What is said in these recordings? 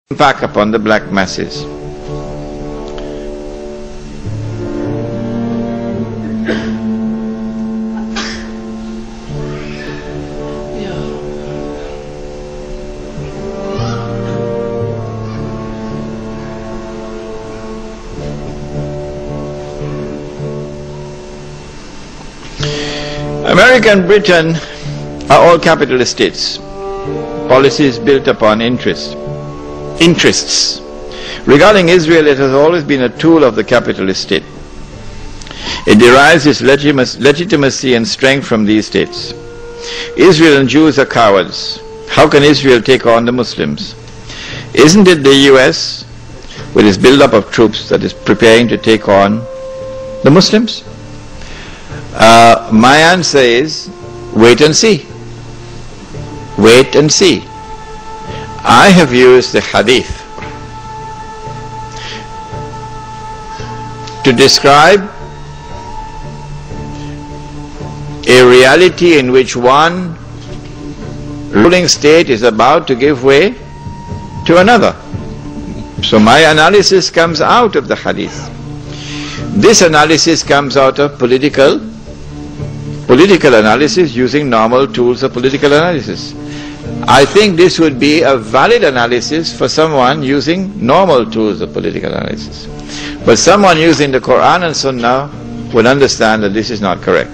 impact upon the black masses. America and Britain are all capitalist states. Policies built upon interests. Regarding Israel, it has always been a tool of the capitalist state. It derives its legitimacy and strength from these states. Israel and Jews are cowards. How can Israel take on the Muslims? Isn't it the US, with its build-up of troops, that is preparing to take on the Muslims? My answer is, wait and see. Wait and see. I have used the hadith to describe a reality in which one ruling state is about to give way to another. So my analysis comes out of the hadith. This analysis comes out of political analysis, using normal tools of political analysis. I think this would be a valid analysis for someone using normal tools of political analysis. But someone using the Quran and Sunnah would understand that this is not correct.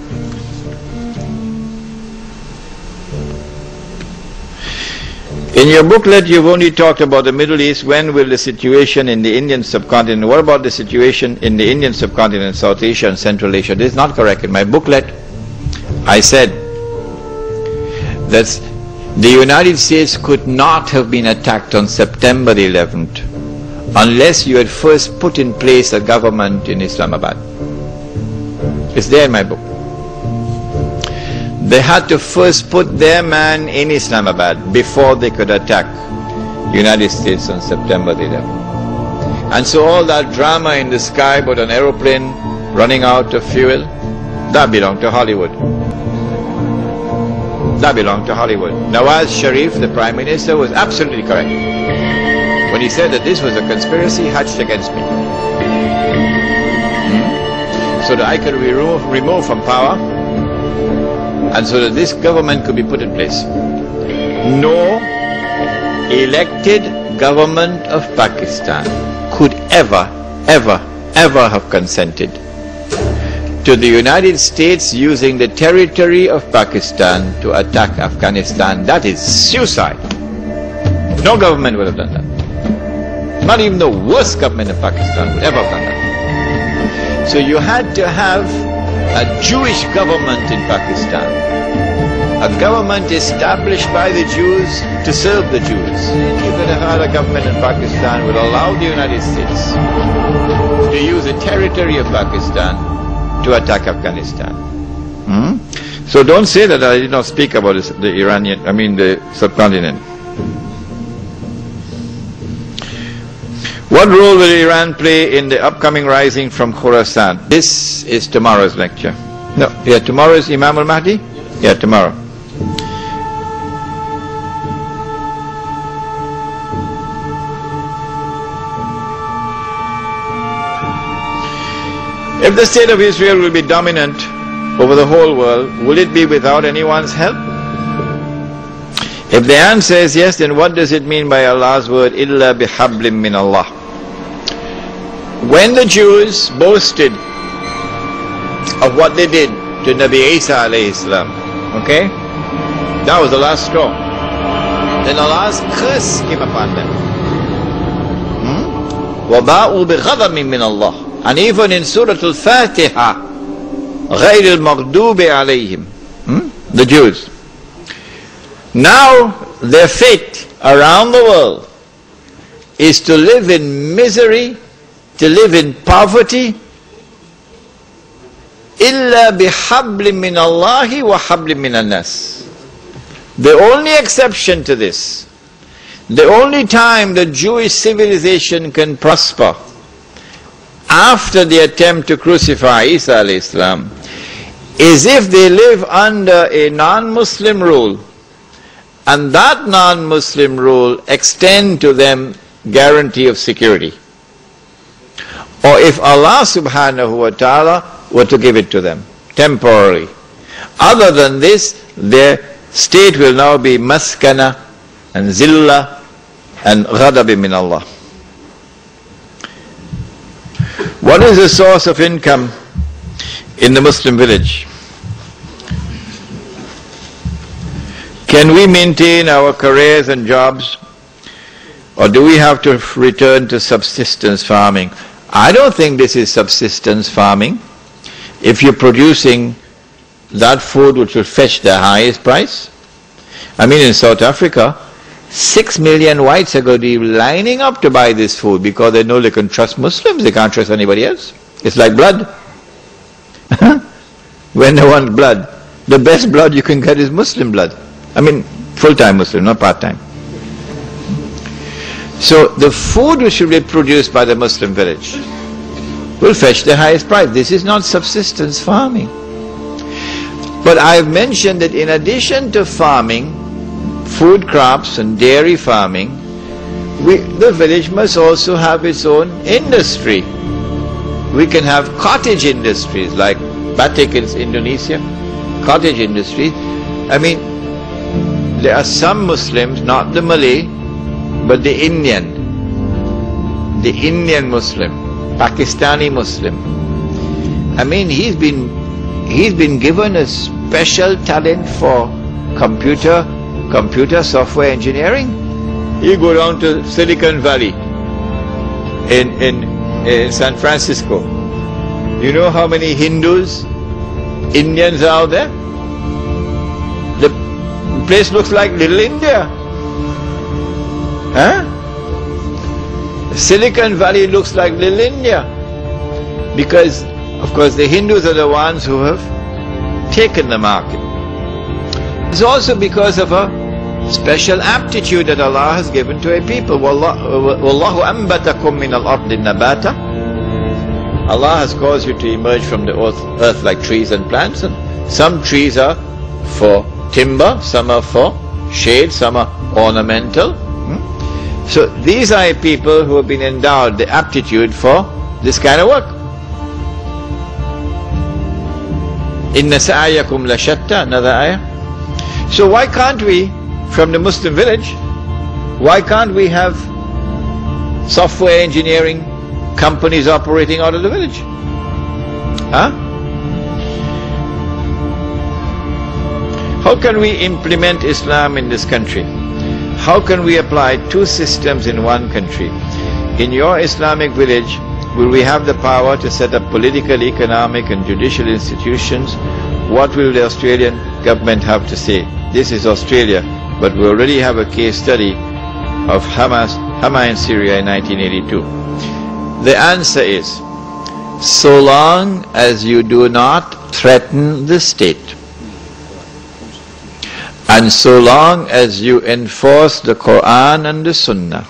In your booklet, you've only talked about the Middle East. When will the situation in the Indian subcontinent? What about the situation in the Indian subcontinent, South Asia and Central Asia? This is not correct. In my booklet, I said that the United States could not have been attacked on September 11th unless you had first put in place a government in Islamabad. It's there in my book. They had to first put their man in Islamabad before they could attack the United States on September 11th. And so all that drama in the sky about an aeroplane running out of fuel, that belonged to Hollywood. That belonged to Hollywood. Nawaz Sharif, the Prime Minister, was absolutely correct when he said that this was a conspiracy hatched against me. So that I could be removed from power, and so that this government could be put in place. No elected government of Pakistan could ever have consented to the United States using the territory of Pakistan to attack Afghanistan. That is suicide. No government would have done that. Not even the worst government of Pakistan would ever have done that. So you had to have a Jewish government in Pakistan, a government established by the Jews to serve the Jews. You could have had a government in Pakistan would allow the United States to use the territory of Pakistan to attack Afghanistan. So don't say that I did not speak about the subcontinent. What role will Iran play in the upcoming rising from Khorasan? This is tomorrow's lecture. No, yeah, tomorrow is Imam al-Mahdi? Yeah, tomorrow. If the state of Israel will be dominant over the whole world, will it be without anyone's help? If the answer is yes, then what does it mean by Allah's word, illa bihablim min Allah? When the Jews boasted of what they did to Nabi Isa alayhi salam, okay, that was the last straw. Then Allah's curse came upon them. وَبَاءُوا بِغَضَبٍ مِّنَ اللَّهِ. And even in Surah Al-Fatiha, غَيْرِ الْمَغْضُوبِ عَلَيْهِمْ, the Jews. Now their fate around the world is to live in misery, to live in poverty, إِلَّا بِحَبْلٍ مِّنَ اللَّهِ وَحَبْلٍ مِّنَ النَّاسِ. The only exception to this, the only time the Jewish civilization can prosper after the attempt to crucify Isa alayhi salam is if they live under a non-Muslim rule, and that non-Muslim rule extend to them guarantee of security. Or if Allah subhanahu wa ta'ala were to give it to them, temporarily. Other than this, their state will now be maskana and zilla and ghadab min Allah. What is the source of income in the Muslim village? Can we maintain our careers and jobs, or do we have to return to subsistence farming? I don't think this is subsistence farming. If you're producing that food which will fetch the highest price. I mean, in South Africa, 6 million whites are going to be lining up to buy this food because they know they can trust Muslims, they can't trust anybody else. It's like blood. When they want blood, the best blood you can get is Muslim blood. I mean, full-time Muslim, not part-time. So the food which will be produced by the Muslim village will fetch the highest price. This is not subsistence farming. But I've mentioned that in addition to farming, food crops and dairy farming, the village must also have its own industry. We can have cottage industries like batik in Indonesia, cottage industries. I mean, there are some Muslims, not the Malay, but the Indian Muslim, Pakistani Muslim. I mean, he's been given a special talent for computer software engineering. You go down to Silicon Valley in San Francisco. You know how many Hindus, Indians are out there? The place looks like Little India. Huh? Silicon Valley looks like Little India because, of course, the Hindus are the ones who have taken the market. It's also because of a special aptitude that Allah has given to a people. Wallahu anbatakum min al-ardi nabata. Allah has caused you to emerge from the earth like trees and plants, and some trees are for timber, some are for shade, some are ornamental. So these are people who have been endowed the aptitude for this kind of work. Inna sa'ayakum la shatta, another ayah. So why can't we, from the Muslim village, why can't we have software engineering companies operating out of the village? Huh? How can we implement Islam in this country? How can we apply two systems in one country? In your Islamic village, will we have the power to set up political, economic and judicial institutions? What will the Australian government have to say? This is Australia, but we already have a case study of Hama in Syria in 1982. The answer is, so long as you do not threaten the state, and so long as you enforce the Quran and the Sunnah,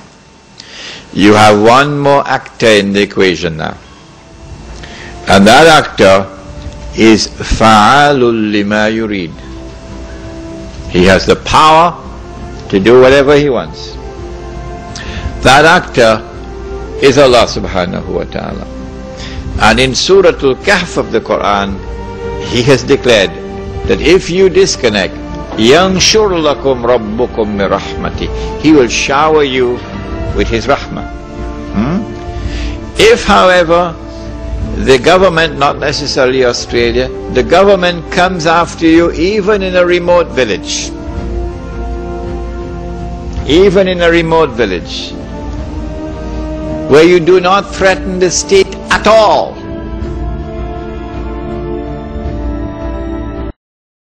you have one more actor in the equation now. And that actor is fa'alul lima yurid. He has the power to do whatever he wants. That actor is Allah subhanahu wa ta'ala. And in Surah Al-Kahf of the Quran, He has declared that if you disconnect, يَنْشُرْ لَكُمْ رَبُّكُمْ مِرَحْمَتِهِ, He will shower you with His rahmah. If, however, the government, not necessarily Australia, the government comes after you even in a remote village, where you do not threaten the state at all,